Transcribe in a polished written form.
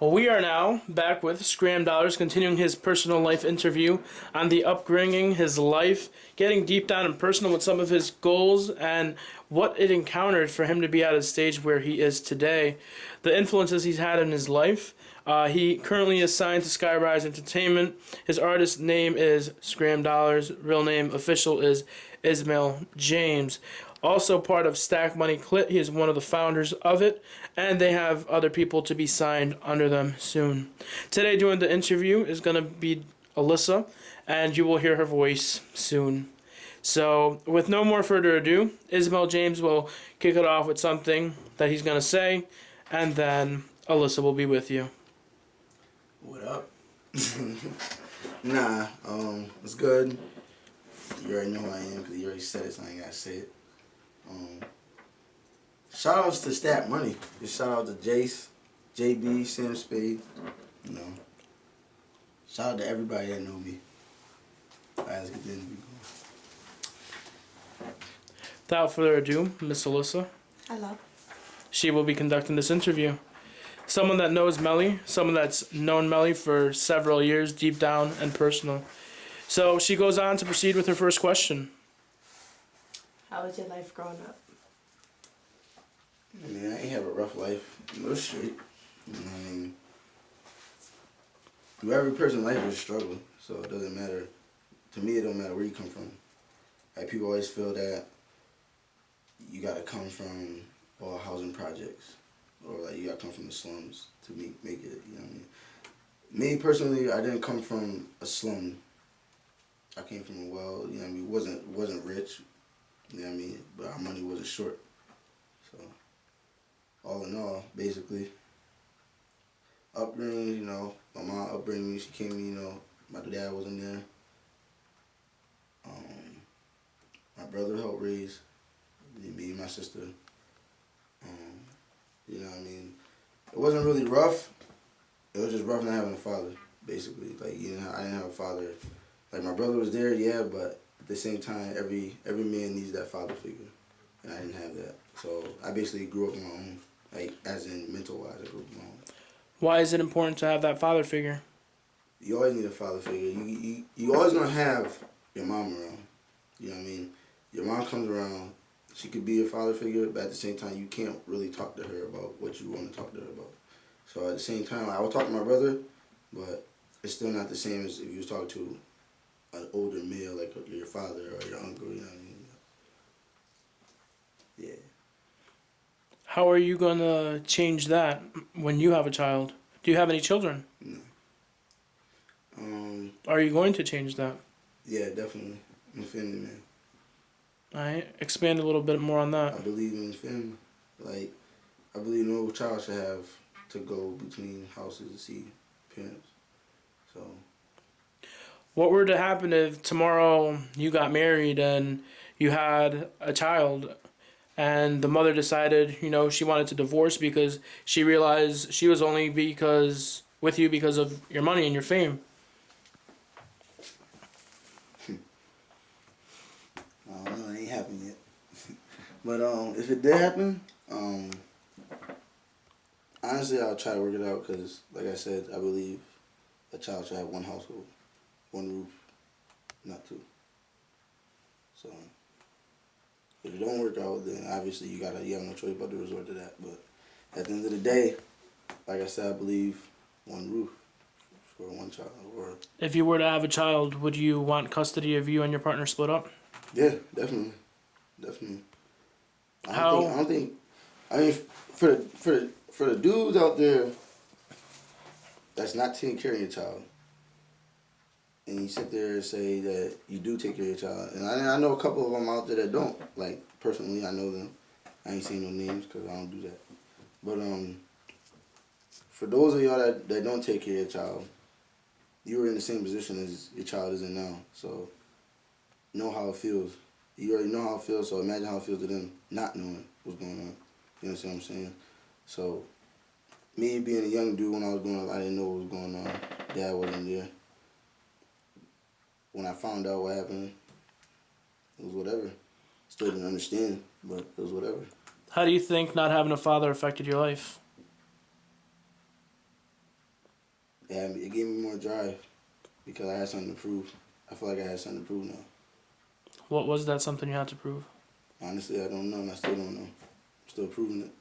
Well, we are now back with Skram Dollaz, continuing his personal life interview on the upbringing, his life, getting deep down and personal with some of his goals and what it encountered for him to be at a stage where he is today, the influences he's had in his life. He currently is signed to Skyrise Entertainment. His artist name is Skram Dollaz. Real name official is Ismail James. Also part of Stack Money Clit. He is one of the founders of it, and they have other people to be signed under them soon. Today doing the interview is going to be Alyssa, and you will hear her voice soon. So with no more further ado, Ismail James will kick it off with something that he's going to say, and then Alyssa will be with you. What up? It's good. You already know who I am because you already said it, so I ain't gotta say it. Shout outs to Stack Money. Just shout out to Jace, JB, Sam Spade. You know. Shout out to everybody that know me. Alright, let's get the interview going. Without further ado, Miss Alyssa. Hello. She will be conducting this interview. Someone that knows Melly, someone that's known Melly for several years, deep down and personal. So she goes on to proceed with her first question. How was your life growing up? I mean, I ain't have a rough life. It was straight. You know what I mean? Every person's life is a struggle, so it doesn't matter. To me, it don't matter where you come from. Like, people always feel that you gotta come from all housing projects, or like you gotta come from the slums to make it. You know what I mean? Me personally, I didn't come from a slum. I came from a you know what I mean, wasn't rich. You know what I mean? But our money wasn't short. So, all in all, basically, upbringing, you know, my mom upbringing me, she came, you know, my dad wasn't there. My brother helped raise me and my sister. You know what I mean? It wasn't really rough. It was just rough not having a father, basically. Like, you know, I didn't have a father. Like, my brother was there, yeah, but at the same time, every man needs that father figure, and I didn't have that. So I basically grew up on my own, like, as in mental-wise, I grew up on my own. Why is it important to have that father figure? You always need a father figure. You always gonna have your mom around. You know what I mean? Your mom comes around, she could be a father figure, but at the same time, you can't really talk to her about what you want to talk to her about. So at the same time, I would talk to my brother, but it's still not the same as if you was talking to an older male, like your father or your uncle, you know what I mean? Yeah. How are you going to change that when you have a child? Do you have any children? No. Are you going to change that? Yeah, definitely. I'm a family man. Alright, expand a little bit more on that. I believe in family. Like, I believe no child should have to go between houses to see parents. So... What were to happen if tomorrow you got married and you had a child and the mother decided, you know, she wanted to divorce because she realized she was only with you because of your money and your fame? I don't know, it ain't happened yet. But if it did happen, honestly, I'll try to work it out because, like I said, I believe a child should have one household, one roof, not two. So if it don't work out, then obviously you have no choice but to resort to that. But at the end of the day, like I said, I believe one roof for one child. Or If you were to have a child, would you want custody of you and your partner split up? yeah, definitely. How? I mean, for the dudes out there that's not taking care of your child, and you sit there and say that you do take care of your child, and I know a couple of them out there that don't. Like, personally, I know them. I ain't saying no names because I don't do that. But for those of y'all that don't take care of your child, you were in the same position as your child is in now. So know how it feels. You already know how it feels, so imagine how it feels to them not knowing what's going on. You understand what I'm saying? So me being a young dude when I was growing up, I didn't know what was going on. Dad wasn't there. When I found out what happened, it was whatever. Still didn't understand, but it was whatever. How do you think not having a father affected your life? it gave me more drive because I had something to prove. I feel like I had something to prove now. What was that something you had to prove? Honestly, I don't know, and I still don't know. I'm still proving it.